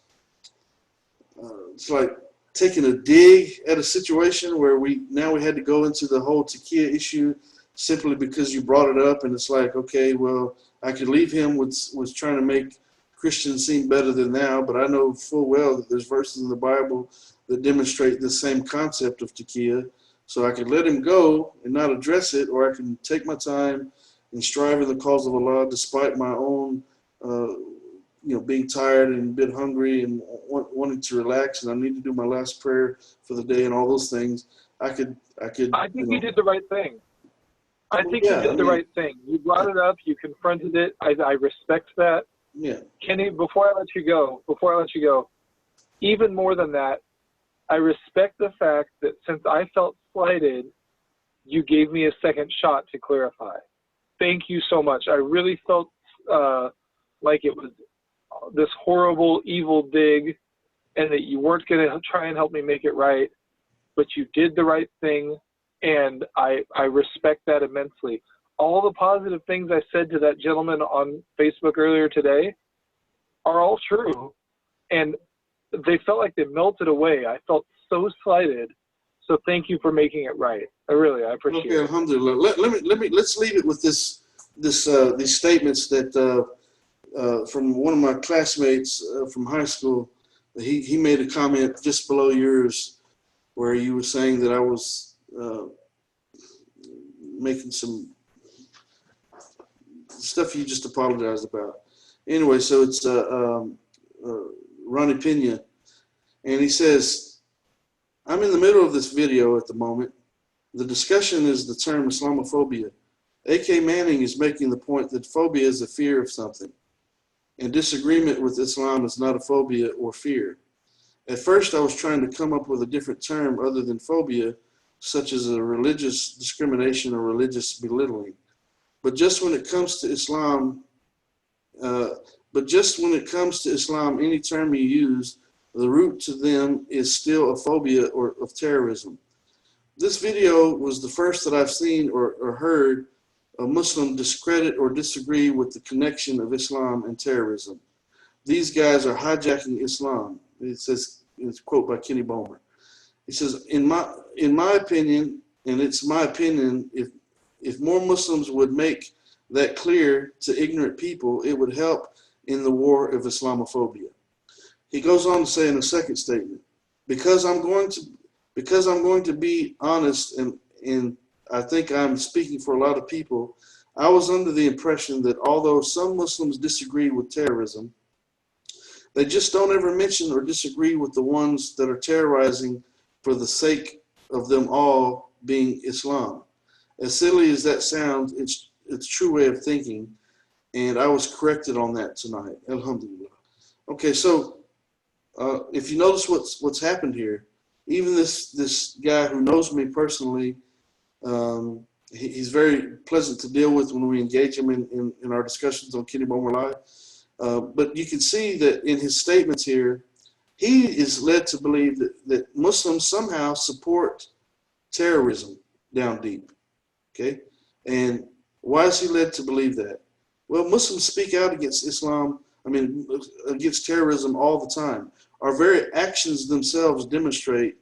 It's like taking a dig at a situation where we had to go into the whole taquilla issue simply because you brought it up, and it's like, okay, well, I could leave him was trying to make Christians seem better than thou, but I know full well that there's verses in the Bible that demonstrate the same concept of taquilla, so I could let him go and not address it, or I can take my time and strive in the cause of Allah despite my own being tired and a bit hungry and wanting to relax, and I need to do my last prayer for the day and all those things, I think you did the right thing. I think yeah, you did the right thing. You brought it up. You confronted it. I respect that. Yeah. Kenny, before I let you go, even more than that, I respect the fact that since I felt slighted, you gave me a second shot to clarify. Thank you so much. I really felt like it was this horrible, evil dig, and that you weren't going to try and help me make it right, but you did the right thing, and I respect that immensely. All the positive things I said to that gentleman on Facebook earlier today are all true, and they felt like they melted away. I felt so slighted. So thank you for making it right. I appreciate it. Okay, alhamdulillah. Let's leave it with these statements that from one of my classmates from high school. He made a comment just below yours where you were saying that I was making some stuff you just apologized about. Anyway, so it's Ronnie Pena, and he says, I'm in the middle of this video at the moment. The discussion is the term Islamophobia. A.K. Manning is making the point that phobia is a fear of something, and disagreement with Islam is not a phobia or fear. At first, I was trying to come up with a different term other than phobia, such as a religious discrimination or religious belittling. But just when it comes to Islam, any term you use, the root to them is still a phobia or of terrorism. This video was the first that I've seen or heard a Muslim discredit or disagree with the connection of Islam and terrorism. These guys are hijacking Islam. It says, it's a quote by Kenny Bomer. He says, in my opinion, and it's my opinion, if more Muslims would make that clear to ignorant people, it would help in the war of Islamophobia. He goes on to say in a second statement, because I'm going to be honest, and I think I'm speaking for a lot of people, I was under the impression that although some Muslims disagree with terrorism, they just don't ever mention or disagree with the ones that are terrorizing for the sake of them all being Islam. As silly as that sounds, it's a true way of thinking, and I was corrected on that tonight. Alhamdulillah. Okay, so if you notice what's happened here, even this guy who knows me personally, he's very pleasant to deal with when we engage him in our discussions on Kenny Bomer Live. But you can see that in his statements here, he is led to believe that Muslims somehow support terrorism down deep. Okay? And why is he led to believe that? Well, Muslims speak out against against terrorism all the time. Our very actions themselves demonstrate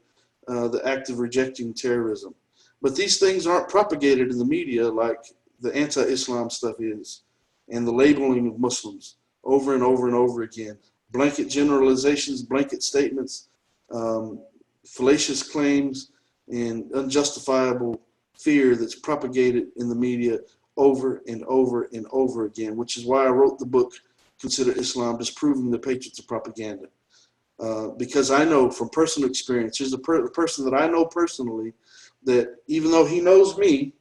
the act of rejecting terrorism. But these things aren't propagated in the media like the anti-Islam stuff is, and the labeling of Muslims over and over and over again. Blanket generalizations, blanket statements, fallacious claims, and unjustifiable fear that's propagated in the media over and over and over again, which is why I wrote the book, Consider Islam Disproving the Patriots of Propaganda. Because I know from personal experience, here's a person that I know personally, that even though he knows me,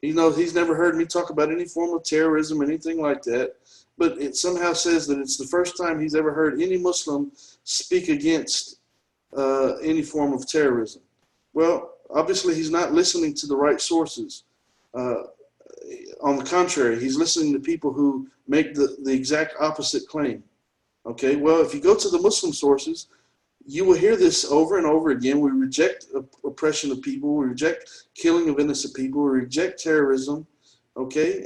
he's never heard me talk about any form of terrorism, anything like that, but it somehow says that it's the first time he's ever heard any Muslim speak against any form of terrorism. Well, obviously he's not listening to the right sources. On the contrary, he's listening to people who make the exact opposite claim. Okay, well, if you go to the Muslim sources, you will hear this over and over again. We reject oppression of people. We reject killing of innocent people. We reject terrorism. Okay,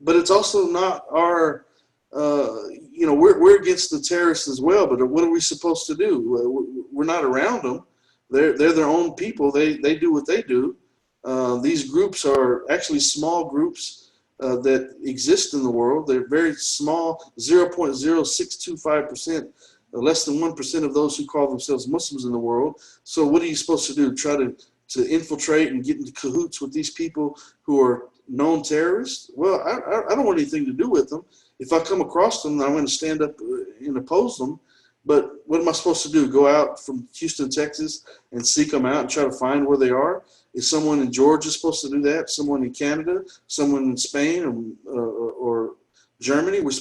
but it's also not our, we're against the terrorists as well. But what are we supposed to do? We're not around them. They're their own people. They do what they do. These groups are actually small groups that exist in the world. They're very small, 0.0625%, less than 1% of those who call themselves Muslims in the world. So what are you supposed to do? Try to infiltrate and get into cahoots with these people who are known terrorists? Well, I don't want anything to do with them. If I come across them, I'm going to stand up and oppose them. But what am I supposed to do? Go out from Houston, Texas, and seek them out and try to find where they are? Is someone in Georgia supposed to do that? Someone in Canada? Someone in Spain or Germany? What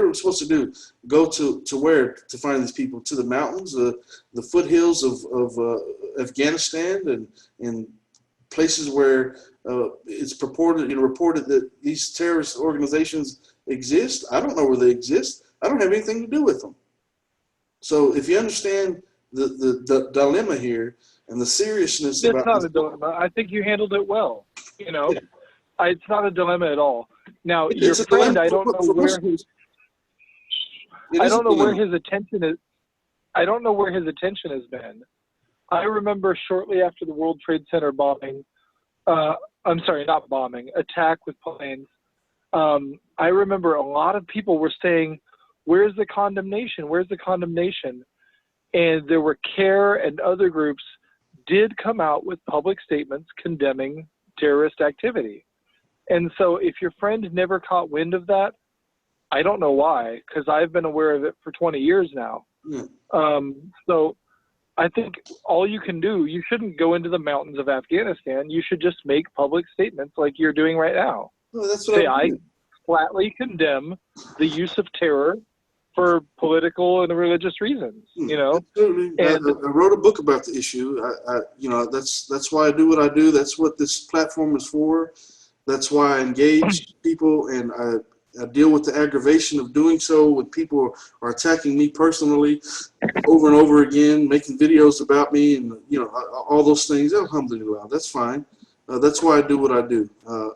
are we supposed to do? Go to where to find these people? To the mountains, the foothills of Afghanistan, and places where it's reported that these terrorist organizations exist. I don't know where they exist. I don't have anything to do with them. So if you understand the dilemma here and the seriousness it's about not this, a dilemma. I think you handled it well. You know, yeah. It's not a dilemma at all. Now, your It's a friend, dilemma I don't know where his, I don't know where his attention is. I don't know where his attention has been. I remember shortly after the World Trade Center bombing, I'm sorry, not bombing, attack with planes. I remember a lot of people were saying, where's the condemnation? Where's the condemnation? And there were CARE and other groups did come out with public statements condemning terrorist activity. And so if your friend never caught wind of that, I don't know why, because I've been aware of it for 20 years now. Yeah. So I think all you can do, you shouldn't go into the mountains of Afghanistan. You should just make public statements like you're doing right now. Well, that's what I flatly condemn the use of terror for political and religious reasons. You know, absolutely. And I wrote a book about the issue. That's why I do what I do. That's what this platform is for. That's why I engage people, and I deal with the aggravation of doing so when people are attacking me personally over and over again, making videos about me, and all those things. Alhamdulillah, that's fine. That's why I do what I do.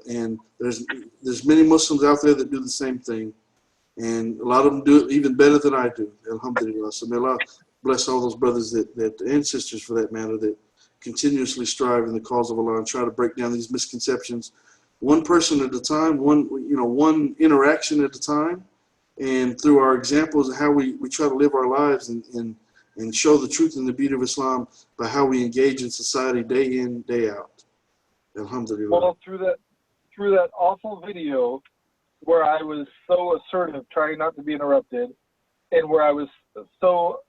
And there's many Muslims out there that do the same thing, and a lot of them do it even better than I do. Alhamdulillah. So may Allah bless all those brothers and sisters, for that matter, that continuously strive in the cause of Allah and try to break down these misconceptions, one person at a time, one interaction at a time, and through our examples of how we try to live our lives and show the truth and the beauty of Islam by how we engage in society day in, day out. Alhamdulillah. Well, through that awful video where I was so assertive, trying not to be interrupted, and where I was so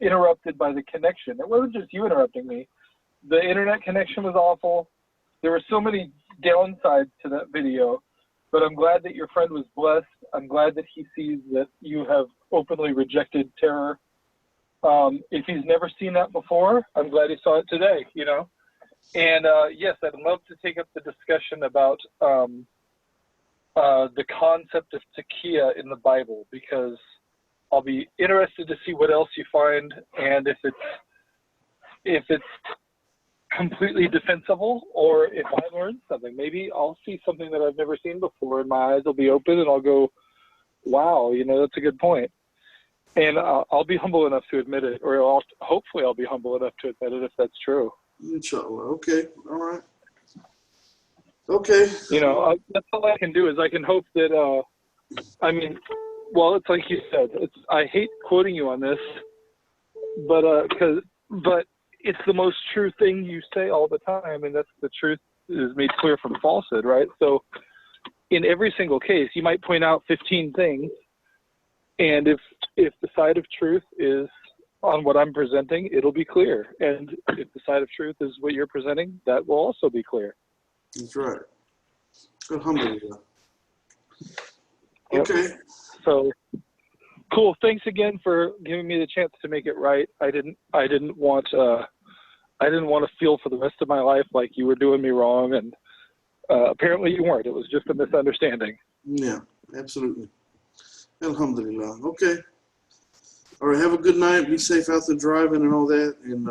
interrupted by the connection. It wasn't just you interrupting me. The internet connection was awful. There were so many downsides to that video, but I'm glad that your friend was blessed. I'm glad that he sees that you have openly rejected terror. If he's never seen that before, I'm glad he saw it today, And yes, I'd love to take up the discussion about the concept of taqiyya in the Bible, because I'll be interested to see what else you find, and if it's completely defensible, or if I learned something. Maybe I'll see something that I've never seen before, and my eyes will be open, and I'll go, wow, that's a good point. And I'll be humble enough to admit it, or hopefully I'll be humble enough to admit it if that's true. Inshallah. Okay. All right. Okay. That's all I can do is I can hope that, it's like you said, I hate quoting you on this, but it's the most true thing you say all the time, and that's the truth is made clear from falsehood, right? So in every single case, you might point out 15 things, and if the side of truth is on what I'm presenting, it'll be clear. And if the side of truth is what you're presenting, that will also be clear. That's right. Alhamdulillah. Yep. Okay. So cool. Thanks again for giving me the chance to make it right. I didn't want to feel for the rest of my life like you were doing me wrong, and apparently you weren't. It was just a misunderstanding. Yeah, absolutely. Alhamdulillah. Okay. All right. Have a good night. Be safe out there driving and all that, and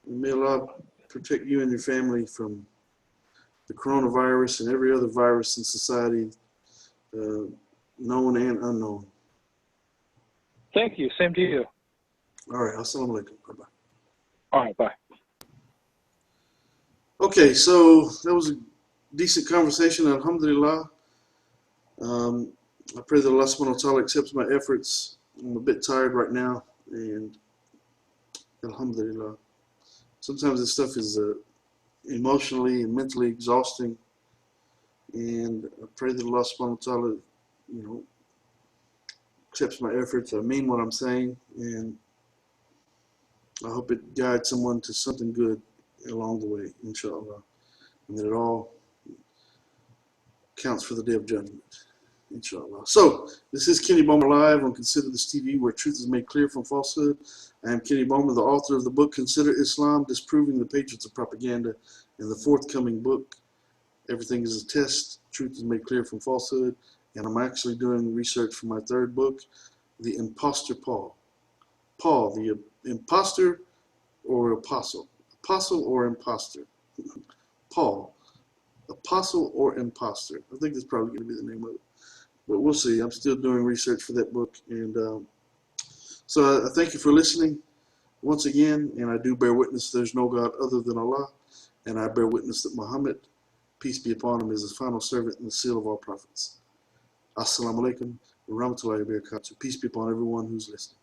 may Allah protect you and your family from the coronavirus and every other virus in society, known and unknown. Thank you. Same to you. All right. Assalamu alaikum. Bye-bye. All right. Bye. Okay, so that was a decent conversation. Alhamdulillah. I pray that Allah subhanahu wa ta'ala accepts my efforts. I'm a bit tired right now, and alhamdulillah. Sometimes this stuff is emotionally and mentally exhausting, and I pray that Allah subhanahu wa ta'ala accepts my efforts. I mean what I'm saying, and I hope it guides someone to something good along the way, inshallah, and that it all counts for the day of judgment, inshallah. So, this is Kenny Bomer Live on Consider This TV, where truth is made clear from falsehood. I am Kenny Bomer, the author of the book Consider Islam, Disproving the Patriots of Propaganda, and the forthcoming book, Everything is a Test, Truth is Made Clear from Falsehood. And I'm actually doing research for my third book, The Imposter Paul. Paul, the imposter or apostle? Apostle or imposter? Paul, apostle or imposter? I think that's probably going to be the name of it. But we'll see. I'm still doing research for that book. And so I thank you for listening once again. And I do bear witness there's no God other than Allah. And I bear witness that Muhammad, peace be upon him, is his final servant and the seal of all prophets. Assalamu alaikum wa rahmatullahi wa barakatuh. Peace be upon everyone who's listening.